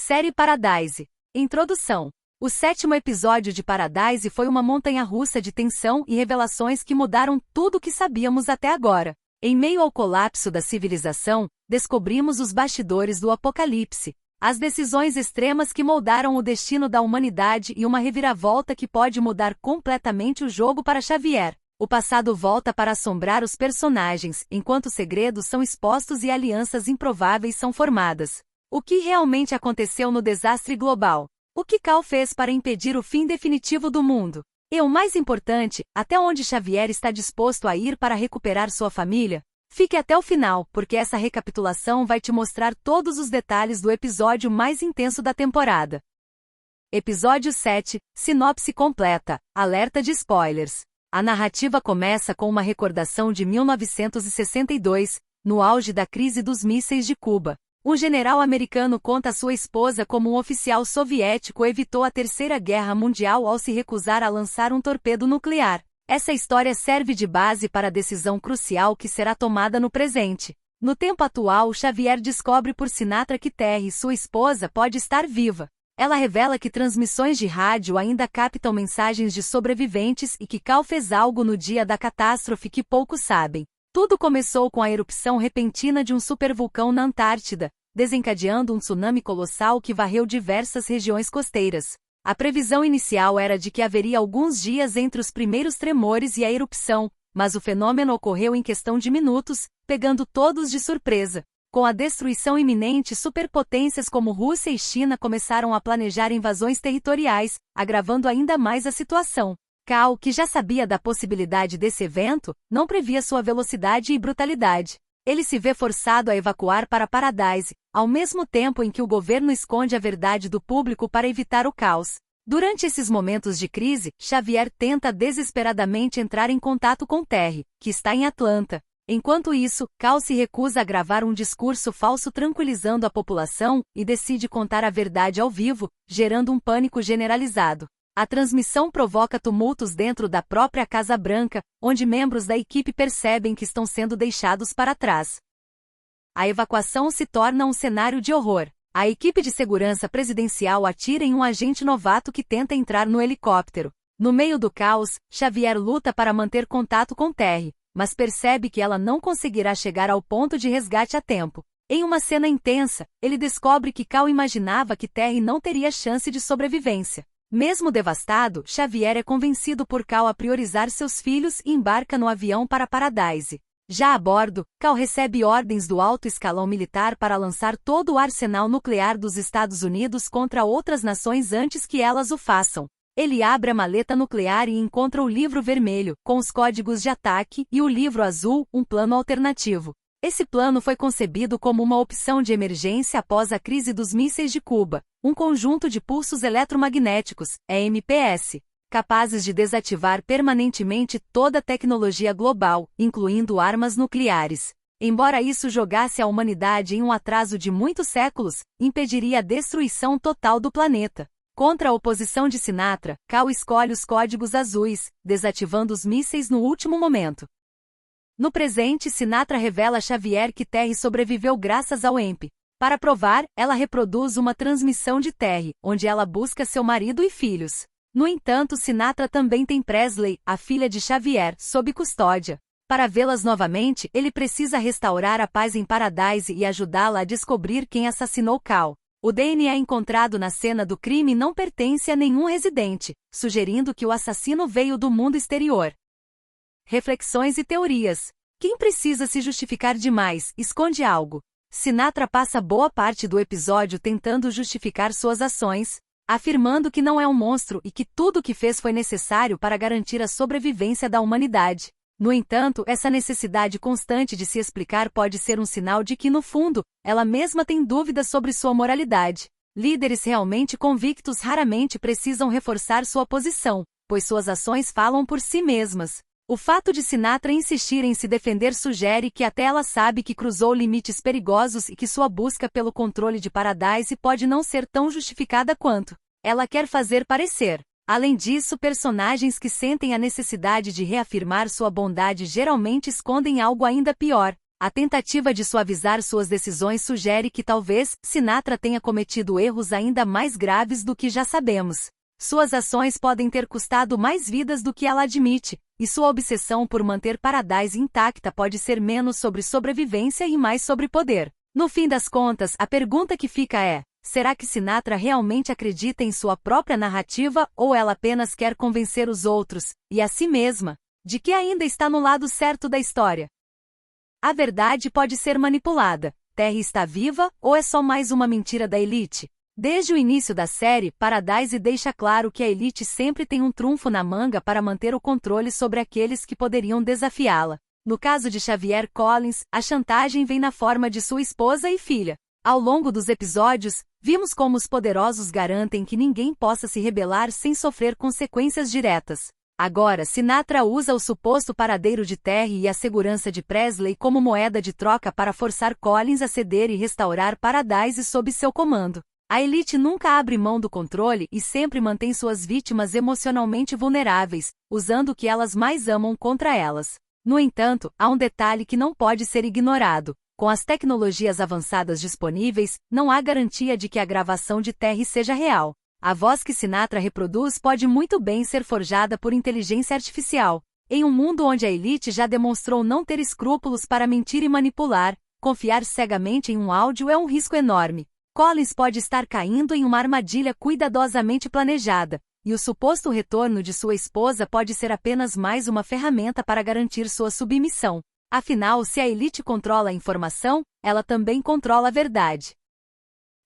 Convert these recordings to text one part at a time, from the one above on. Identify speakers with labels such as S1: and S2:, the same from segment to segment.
S1: Série Paradise. Introdução. O 7º episódio de Paradise foi uma montanha-russa de tensão e revelações que mudaram tudo o que sabíamos até agora. Em meio ao colapso da civilização, descobrimos os bastidores do apocalipse, as decisões extremas que moldaram o destino da humanidade e uma reviravolta que pode mudar completamente o jogo para Xavier. O passado volta para assombrar os personagens, enquanto segredos são expostos e alianças improváveis são formadas. O que realmente aconteceu no desastre global? O que Cal fez para impedir o fim definitivo do mundo? E o mais importante, até onde Xavier está disposto a ir para recuperar sua família? Fique até o final, porque essa recapitulação vai te mostrar todos os detalhes do episódio mais intenso da temporada. Episódio 7, sinopse completa, alerta de spoilers. A narrativa começa com uma recordação de 1962, no auge da crise dos mísseis de Cuba. Um general americano conta a sua esposa como um oficial soviético evitou a Terceira Guerra Mundial ao se recusar a lançar um torpedo nuclear. Essa história serve de base para a decisão crucial que será tomada no presente. No tempo atual, Xavier descobre por Sinatra que Terry, sua esposa, pode estar viva. Ela revela que transmissões de rádio ainda captam mensagens de sobreviventes e que Cal fez algo no dia da catástrofe que poucos sabem. Tudo começou com a erupção repentina de um supervulcão na Antártida, desencadeando um tsunami colossal que varreu diversas regiões costeiras. A previsão inicial era de que haveria alguns dias entre os primeiros tremores e a erupção, mas o fenômeno ocorreu em questão de minutos, pegando todos de surpresa. Com a destruição iminente, superpotências como Rússia e China começaram a planejar invasões territoriais, agravando ainda mais a situação. Cal, que já sabia da possibilidade desse evento, não previa sua velocidade e brutalidade. Ele se vê forçado a evacuar para Paradise, ao mesmo tempo em que o governo esconde a verdade do público para evitar o caos. Durante esses momentos de crise, Xavier tenta desesperadamente entrar em contato com Terry, que está em Atlanta. Enquanto isso, Cal se recusa a gravar um discurso falso tranquilizando a população e decide contar a verdade ao vivo, gerando um pânico generalizado. A transmissão provoca tumultos dentro da própria Casa Branca, onde membros da equipe percebem que estão sendo deixados para trás. A evacuação se torna um cenário de horror. A equipe de segurança presidencial atira em um agente novato que tenta entrar no helicóptero. No meio do caos, Xavier luta para manter contato com Terry, mas percebe que ela não conseguirá chegar ao ponto de resgate a tempo. Em uma cena intensa, ele descobre que Cal imaginava que Terry não teria chance de sobrevivência. Mesmo devastado, Xavier é convencido por Cal a priorizar seus filhos e embarca no avião para Paradise. Já a bordo, Cal recebe ordens do alto escalão militar para lançar todo o arsenal nuclear dos Estados Unidos contra outras nações antes que elas o façam. Ele abre a maleta nuclear e encontra o livro vermelho, com os códigos de ataque, e o livro azul, um plano alternativo. Esse plano foi concebido como uma opção de emergência após a crise dos mísseis de Cuba, um conjunto de pulsos eletromagnéticos, EMPs, capazes de desativar permanentemente toda a tecnologia global, incluindo armas nucleares. Embora isso jogasse a humanidade em um atraso de muitos séculos, impediria a destruição total do planeta. Contra a oposição de Sinatra, Cal escolhe os códigos azuis, desativando os mísseis no último momento. No presente, Sinatra revela a Xavier que Terry sobreviveu graças ao EMP. Para provar, ela reproduz uma transmissão de Terry, onde ela busca seu marido e filhos. No entanto, Sinatra também tem Presley, a filha de Xavier, sob custódia. Para vê-las novamente, ele precisa restaurar a paz em Paradise e ajudá-la a descobrir quem assassinou Cal. O DNA encontrado na cena do crime não pertence a nenhum residente, sugerindo que o assassino veio do mundo exterior. Reflexões e teorias. Quem precisa se justificar demais, esconde algo. Sinatra passa boa parte do episódio tentando justificar suas ações, afirmando que não é um monstro e que tudo o que fez foi necessário para garantir a sobrevivência da humanidade. No entanto, essa necessidade constante de se explicar pode ser um sinal de que, no fundo, ela mesma tem dúvidas sobre sua moralidade. Líderes realmente convictos raramente precisam reforçar sua posição, pois suas ações falam por si mesmas. O fato de Sinatra insistir em se defender sugere que até ela sabe que cruzou limites perigosos e que sua busca pelo controle de Paradise pode não ser tão justificada quanto ela quer fazer parecer. Além disso, personagens que sentem a necessidade de reafirmar sua bondade geralmente escondem algo ainda pior, A tentativa de suavizar suas decisões sugere que talvez Sinatra tenha cometido erros ainda mais graves do que já sabemos. Suas ações podem ter custado mais vidas do que ela admite, e sua obsessão por manter Paradise intacta pode ser menos sobre sobrevivência e mais sobre poder. No fim das contas, a pergunta que fica é: será que Sinatra realmente acredita em sua própria narrativa ou ela apenas quer convencer os outros, e a si mesma, de que ainda está no lado certo da história? A verdade pode ser manipulada. Terry está viva ou é só mais uma mentira da elite? Desde o início da série, Paradise deixa claro que a elite sempre tem um trunfo na manga para manter o controle sobre aqueles que poderiam desafiá-la. No caso de Xavier Collins, a chantagem vem na forma de sua esposa e filha. Ao longo dos episódios, vimos como os poderosos garantem que ninguém possa se rebelar sem sofrer consequências diretas. Agora, Sinatra usa o suposto paradeiro de Terry e a segurança de Presley como moeda de troca para forçar Collins a ceder e restaurar Paradise sob seu comando. A elite nunca abre mão do controle e sempre mantém suas vítimas emocionalmente vulneráveis, usando o que elas mais amam contra elas. No entanto, há um detalhe que não pode ser ignorado. Com as tecnologias avançadas disponíveis, não há garantia de que a gravação de Terry seja real. A voz que Sinatra reproduz pode muito bem ser forjada por inteligência artificial. Em um mundo onde a elite já demonstrou não ter escrúpulos para mentir e manipular, confiar cegamente em um áudio é um risco enorme. Collins pode estar caindo em uma armadilha cuidadosamente planejada, e o suposto retorno de sua esposa pode ser apenas mais uma ferramenta para garantir sua submissão. Afinal, se a elite controla a informação, ela também controla a verdade.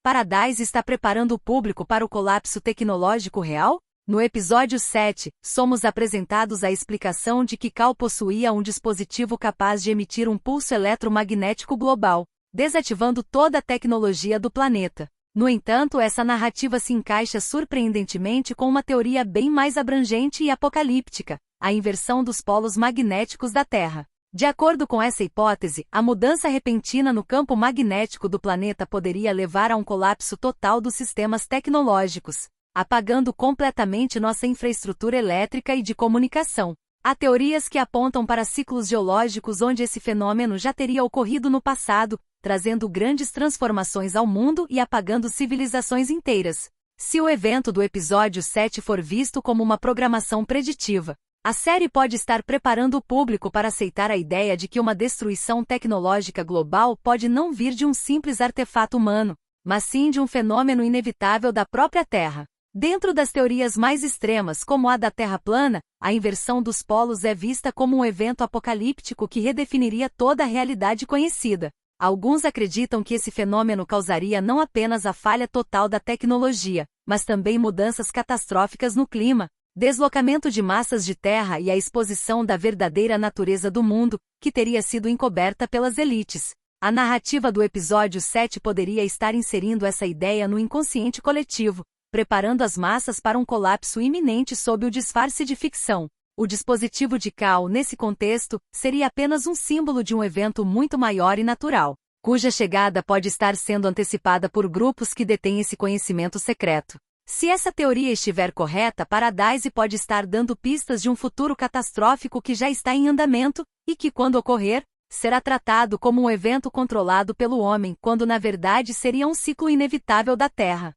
S1: Paradise está preparando o público para o colapso tecnológico real? No episódio 7, somos apresentados a explicação de que Cal possuía um dispositivo capaz de emitir um pulso eletromagnético global, desativando toda a tecnologia do planeta. No entanto, essa narrativa se encaixa surpreendentemente com uma teoria bem mais abrangente e apocalíptica: a inversão dos polos magnéticos da Terra. De acordo com essa hipótese, a mudança repentina no campo magnético do planeta poderia levar a um colapso total dos sistemas tecnológicos, apagando completamente nossa infraestrutura elétrica e de comunicação. Há teorias que apontam para ciclos geológicos onde esse fenômeno já teria ocorrido no passado, trazendo grandes transformações ao mundo e apagando civilizações inteiras. Se o evento do episódio 7 for visto como uma programação preditiva, a série pode estar preparando o público para aceitar a ideia de que uma destruição tecnológica global pode não vir de um simples artefato humano, mas sim de um fenômeno inevitável da própria Terra. Dentro das teorias mais extremas, como a da Terra plana, a inversão dos polos é vista como um evento apocalíptico que redefiniria toda a realidade conhecida. Alguns acreditam que esse fenômeno causaria não apenas a falha total da tecnologia, mas também mudanças catastróficas no clima, deslocamento de massas de terra e a exposição da verdadeira natureza do mundo, que teria sido encoberta pelas elites. A narrativa do episódio 7 poderia estar inserindo essa ideia no inconsciente coletivo, preparando as massas para um colapso iminente sob o disfarce de ficção. O dispositivo de Cal, nesse contexto, seria apenas um símbolo de um evento muito maior e natural, cuja chegada pode estar sendo antecipada por grupos que detêm esse conhecimento secreto. Se essa teoria estiver correta, Paradise pode estar dando pistas de um futuro catastrófico que já está em andamento, e que, quando ocorrer, será tratado como um evento controlado pelo homem, quando na verdade seria um ciclo inevitável da Terra.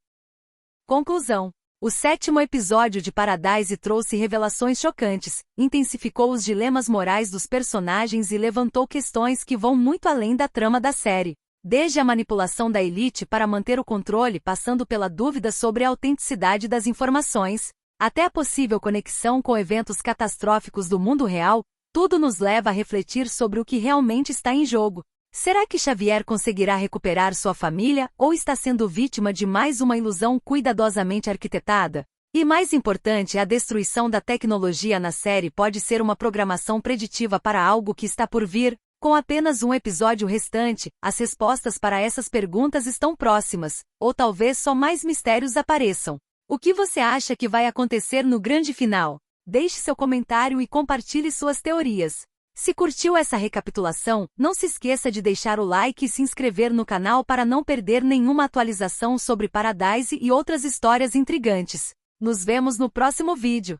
S1: Conclusão. O 7º episódio de Paradise trouxe revelações chocantes, intensificou os dilemas morais dos personagens e levantou questões que vão muito além da trama da série. Desde a manipulação da elite para manter o controle, passando pela dúvida sobre a autenticidade das informações, até a possível conexão com eventos catastróficos do mundo real, tudo nos leva a refletir sobre o que realmente está em jogo. Será que Xavier conseguirá recuperar sua família ou está sendo vítima de mais uma ilusão cuidadosamente arquitetada? E mais importante, a destruição da tecnologia na série pode ser uma programação preditiva para algo que está por vir? Com apenas um episódio restante, as respostas para essas perguntas estão próximas, ou talvez só mais mistérios apareçam. O que você acha que vai acontecer no grande final? Deixe seu comentário e compartilhe suas teorias. Se curtiu essa recapitulação, não se esqueça de deixar o like e se inscrever no canal para não perder nenhuma atualização sobre Paradise e outras histórias intrigantes. Nos vemos no próximo vídeo.